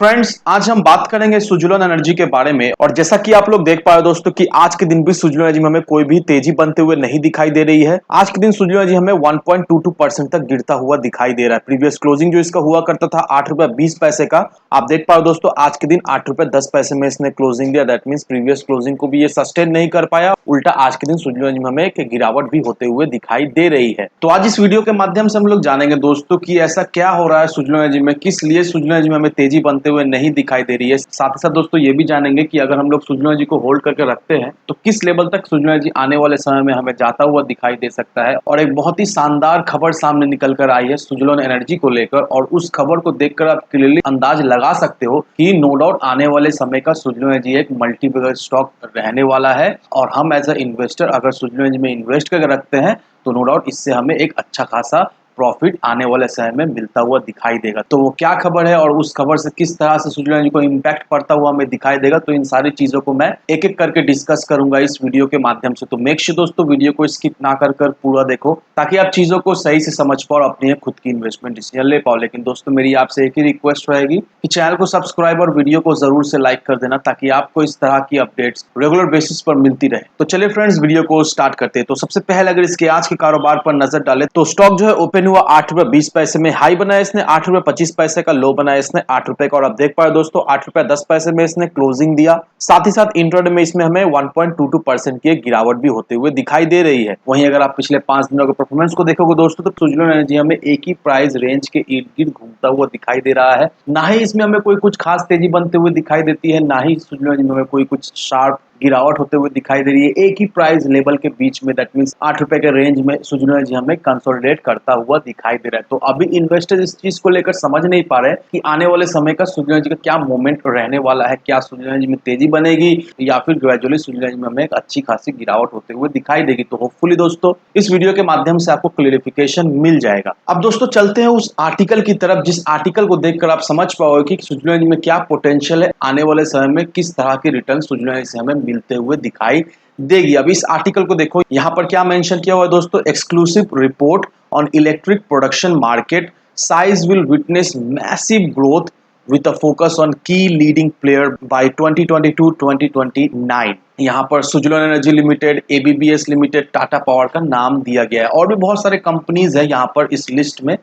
Friends, आज हम बात करेंगे सुजुलोन एनर्जी के बारे में। और जैसा कि आप लोग देख पा रहे हो दोस्तों कि आज के दिन भी सुजुलोन एनर्जी में हमें कोई भी तेजी बनते हुए नहीं दिखाई दे रही है। आज के दिन सुजुलोन एनर्जी हमें 1.22% तक गिरता हुआ दिखाई दे रहा है। प्रीवियस क्लोजिंग जो इसका हुआ करता था 8 रुपए 20 पैसे का, आप देख पा रहे हो दोस्तों आज के दिन 8 रुपए 10 पैसे में इसने क्लोजिंग दिया। दैट मीन्स प्रीवियस क्लोजिंग को भी ये सस्टेन नहीं कर पाया, उल्टा आज के दिन सुजुलोन एनर्जी में हमें एक गिरावट भी होते हुए दिखाई दे रही है। तो आज इस वीडियो के माध्यम से हम लोग जानेंगे दोस्तों कि ऐसा क्या हो रहा है सुजुलोन एनर्जी में, किस लिए सुजुलोन एनर्जी में हमें तेजी बनते हुए नहीं दिखाई दे रही है। साथ ही साथ दोस्तों ये भी जानेंगे कि अगर हम लोग सुजुलोन एनर्जी को होल्ड करके रखते हैं तो किस लेवल तक सुजुलोन एनर्जी आने वाले समय में हमें जाता हुआ दिखाई दे सकता है। और एक बहुत ही शानदार खबर सामने निकल कर आई है सुजुलोन एनर्जी को लेकर, और उस खबर को देखकर आप क्लियरली अंदाज लगा सकते हो कि नो डाउट आने वाले समय का सुजुलोन एनर्जी एक मल्टी बिगर स्टॉक रहने वाला है। और हम एज अ इन्वेस्टर अगर सुजुलोन एनर्जी में इन्वेस्ट करके रखते हैं तो नो डाउट इससे हमें एक अच्छा खासा प्रॉफिट आने वाले समय में मिलता हुआ दिखाई देगा। तो वो क्या खबर है और उस खबर से किस तरह से सुजुलोन एनर्जी को इम्पैक्ट पड़ता हुआ हमें दिखाई देगा, तो इन सारी चीजों को मैं एक एक करके डिस्कस करूंगा इस वीडियो के माध्यम से। तो मेक श्योर दोस्तों वीडियो को स्किप ना कर पूरा देखो ताकि आप चीजों को सही से समझ पाओ और अपनी खुद की इन्वेस्टमेंट डिसीजन ले पाओ। लेकिन दोस्तों मेरी आपसे एक ही रिक्वेस्ट रहेगी कि चैनल को सब्सक्राइब और वीडियो को जरूर से लाइक कर देना ताकि आपको इस तरह की अपडेट्स रेगुलर बेसिस पर मिलती रहे। तो चलिए फ्रेंड्स वीडियो को स्टार्ट करते हैं। तो सबसे पहले अगर इसके आज के कारोबार पर नजर डालें तो स्टॉक जो है ओपन हुआ 8 रुपए 20 पैसे में, हाई बनाया इसने 8 रुपए 25 पैसे का, लो बनाया इसने 8 रुपए का। और आप देख पा रहे हो दोस्तों 8 रुपए 10 पैसे में इसने क्लोजिंग दिया। साथ ही साथ इंट्राडे में इसमें हमें 1.22% की गिरावट भी होते हुए दिखाई दे रही है। वहीं अगर आप पिछले 5 दिनों के परफॉर्मेंस को देखोगे दोस्तों तो सुजुलोन एनर्जी हमें एक ही प्राइस रेंज के इर्द गिर्द घूमता हुआ दिखाई दे रहा है। ना ही इसमें हमें कोई कुछ खास तेजी बनते हुए दिखाई देती है, ना ही सुजुलोन एनर्जी में हमें कोई कुछ शार्प गिरावट होते हुए दिखाई दे रही है। एक ही प्राइस लेवल के बीच में, दैट मींस 8 रुपए के रेंज में सुजुलोन एनर्जी हमें कंसोलिडेट करता हुआ दिखाई दे रहा है। तो अभी इन्वेस्टर इस चीज को लेकर समझ नहीं पा रहे कि आने वाले समय का सुजुलोन एनर्जी का क्या मोमेंट रहने वाला है। क्या सुजुलोन एनर्जी में तेजी बनेगी या फिर ग्रेजुअली सुजुलोन एनर्जी में हमें एक अच्छी खासी गिरावट होते हुए दिखाई देगी। तो होपफुली दोस्तों इस वीडियो के माध्यम से आपको क्लियरिफिकेशन मिल जाएगा। अब दोस्तों चलते हैं उस आर्टिकल की तरफ जिस आर्टिकल को देखकर आप समझ पाओगे कि सुजुलोन एनर्जी में क्या पोटेंशियल है, आने वाले समय में किस तरह के रिटर्न सुजुलोन एनर्जी से हमें मिलते हुए दिखाई देगी। अब इस आर्टिकल को देखो, यहां पर क्या मेंशन किया हुआ है दोस्तों, exclusive report on electric production market size will witness massive growth with a focus on key leading player by 2022-2029। यहाँ पर Suzlon energy limited, ABBS limited, Tata power का नाम दिया गया है। और भी बहुत सारे कंपनीज है यहाँ पर इस लिस्ट में,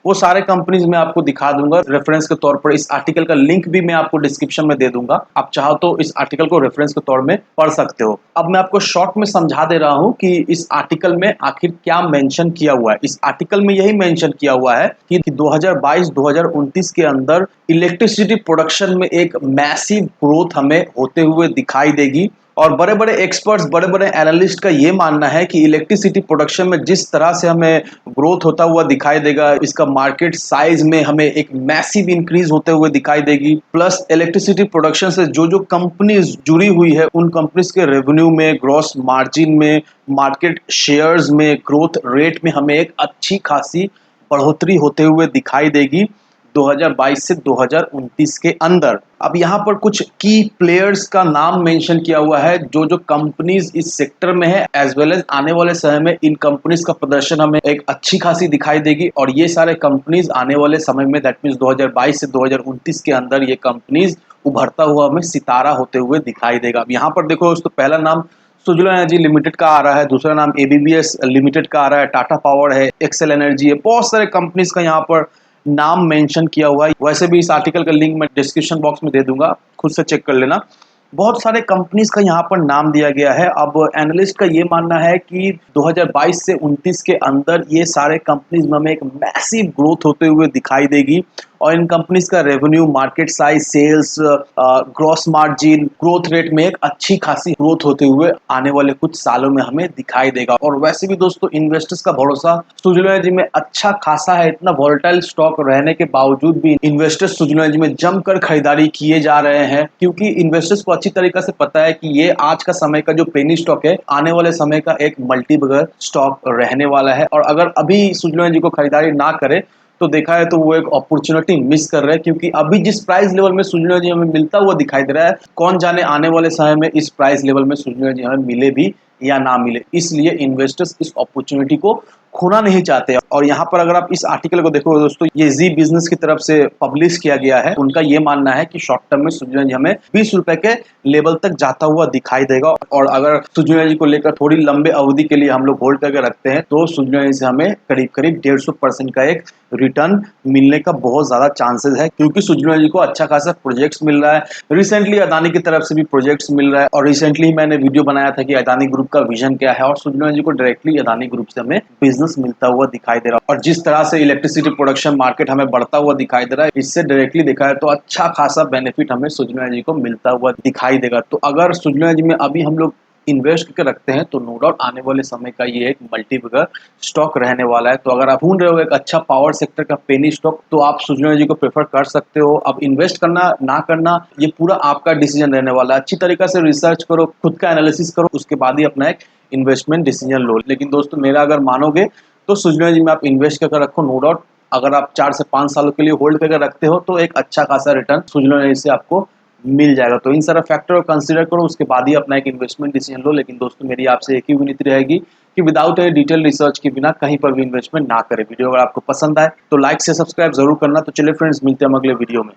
वो सारे कंपनीज मैं आपको दिखा दूंगा रेफरेंस के तौर पर। इस आर्टिकल का लिंक भी मैं आपको डिस्क्रिप्शन में दे दूंगा, आप चाहो तो इस आर्टिकल को रेफरेंस के तौर में पढ़ सकते हो। अब मैं आपको शॉर्ट में समझा दे रहा हूं कि इस आर्टिकल में आखिर क्या मेंशन किया हुआ है। इस आर्टिकल में यही मेंशन किया हुआ है कि 2022-2029 के अंदर इलेक्ट्रिसिटी प्रोडक्शन में एक मैसिव ग्रोथ हमें होते हुए दिखाई देगी। और बड़े बड़े एक्सपर्ट्स, बड़े बड़े एनालिस्ट का ये मानना है कि इलेक्ट्रिसिटी प्रोडक्शन में जिस तरह से हमें ग्रोथ होता हुआ दिखाई देगा, इसका मार्केट साइज में हमें एक मैसिव इंक्रीज होते हुए दिखाई देगी। प्लस इलेक्ट्रिसिटी प्रोडक्शन से जो जो कंपनीज जुड़ी हुई है उन कंपनीज के रेवेन्यू में, ग्रॉस मार्जिन में, मार्केट शेयर्स में, ग्रोथ रेट में हमें एक अच्छी खासी बढ़ोतरी होते हुए दिखाई देगी 2022 से 2029 के अंदर। अब यहाँ पर कुछ की प्लेयर्स का नाम मेंशन किया हुआ है जो जो कंपनीज इस सेक्टर में है, एज वेल एज आने वाले समय में इन कंपनीज का प्रदर्शन हमें एक अच्छी खासी दिखाई देगी। और ये सारे कंपनीज आने वाले समय में, दैट मीन्स 2022 से 2029 के अंदर ये कंपनीज उभरता हुआ हमें सितारा होते हुए दिखाई देगा। अब यहाँ पर देखो दोस्तों, पहला नाम सुजुलोन एनर्जी लिमिटेड का आ रहा है, दूसरा नाम एबीबीएस लिमिटेड का आ रहा है, टाटा पावर है, एक्सेल एनर्जी है, बहुत सारे कंपनीज का यहाँ पर नाम मेंशन किया हुआ है। वैसे भी इस आर्टिकल का लिंक मैं डिस्क्रिप्शन बॉक्स में दे दूंगा, खुद से चेक कर लेना। बहुत सारे कंपनीज का यहाँ पर नाम दिया गया है। अब एनालिस्ट का ये मानना है कि 2022 से 29 के अंदर ये सारे कंपनीज में हमें एक मैसिव ग्रोथ होते हुए दिखाई देगी। और इन कंपनीज का revenue, market size, sales, gross margin, growth rate में एक अच्छी खासी ग्रोथ होते हुए आने वाले कुछ सालों में हमें दिखाई देगा। और वैसे भी दोस्तों इन्वेस्टर्स का भरोसा सुजुलोन एनर्जी में अच्छा खासा है। इतना वोलेटाइल स्टॉक रहने के बावजूद भी इन्वेस्टर्स सुजुलोन एनर्जी में जमकर खरीदारी किए जा रहे हैं, क्योंकि इन्वेस्टर्स को अच्छी तरीके से पता है कि ये आज का समय का जो पेनी स्टॉक है आने वाले समय का एक मल्टी बगर स्टॉक रहने वाला है। और अगर अभी सुजुलोन एनर्जी को खरीदारी ना करे तो देखा है तो वो एक अपॉर्चुनिटी मिस कर रहे हैं, क्योंकि अभी जिस प्राइस लेवल में सुजुलोन एनर्जी हमें मिलता हुआ दिखाई दे रहा है, कौन जाने आने वाले समय में इस प्राइस लेवल में सुजुलोन एनर्जी हमें मिले भी या ना मिले। इसलिए इन्वेस्टर्स इस अपॉर्चुनिटी को खोना नहीं चाहते। और यहाँ पर अगर आप इस आर्टिकल को देखो दोस्तों, ये जी बिजनेस की तरफ से पब्लिश किया गया है। उनका ये मानना है कि शॉर्ट टर्म में सुजलॉन एनर्जी हमें 20 रुपए के लेवल तक जाता हुआ दिखाई देगा। और अगर सुजलॉन एनर्जी को लेकर थोड़ी लंबे अवधि के लिए हम लोग होल्ड करके रखते हैं तो सुजलॉन एनर्जी से हमें करीब करीब 150% का एक रिटर्न मिलने का बहुत ज्यादा चांसेस है, क्योंकि सुजलॉन एनर्जी को अच्छा खासा प्रोजेक्ट्स मिल रहा है। रिसेंटली अदानी की तरफ से भी प्रोजेक्ट्स मिल रहा है, और रिसेंटली मैंने वीडियो बनाया था कि अदानी ग्रुप का विजन क्या है, और सुजलॉन एनर्जी को डायरेक्टली अदानी ग्रुप से हमें बिजनेस मिलता हुआ दिखाई दे रहा है। और जिस तरह से इलेक्ट्रिसिटी प्रोडक्शन मार्केट हमें बढ़ता हुआ दिखाई दे रहा है, इससे डायरेक्टली देखा है तो अच्छा खासा बेनिफिट हमें सुजलॉन एनर्जी को मिलता हुआ दिखाई देगा। तो अगर सुजलॉन एनर्जी में अभी हम लोग इन्वेस्ट करके रखते हैं तो नो डाउट आने वाले समय का ये एक मल्टी बिगर स्टॉक रहने वाला है। तो अगर आप ढूंढ रहे हो एक अच्छा पावर सेक्टर का पेनी स्टॉक, तो आप सुजलॉन एनर्जी को प्रेफर कर सकते हो। अब इन्वेस्ट करना ना करना ये पूरा आपका डिसीजन रहने वाला है। अच्छी तरीके से रिसर्च करो, खुद का एनालिसिस करो, उसके बाद ही अपना एक इन्वेस्टमेंट डिसीजन लो। लेकिन दोस्तों मेरा अगर मानोगे तो सुजलॉन एनर्जी में आप इन्वेस्ट करके रखो, नो डाउट अगर आप 4 से 5 सालों के लिए होल्ड करके रखते हो तो एक अच्छा खासा रिटर्न सुजलॉन एनर्जी से आपको मिल जाएगा। तो इन सारा फैक्टर को कंसीडर करो, उसके बाद ही अपना एक इन्वेस्टमेंट डिसीजन लो। लेकिन दोस्तों मेरी आपसे एक ही विनती रहेगी कि विदाउट एनी डिटेल रिसर्च के बिना कहीं पर भी इन्वेस्टमेंट ना करें। वीडियो अगर आपको पसंद आए तो लाइक से सब्सक्राइब जरूर करना। तो चलिए फ्रेंड्स, मिलते हैं हम अगले वीडियो में।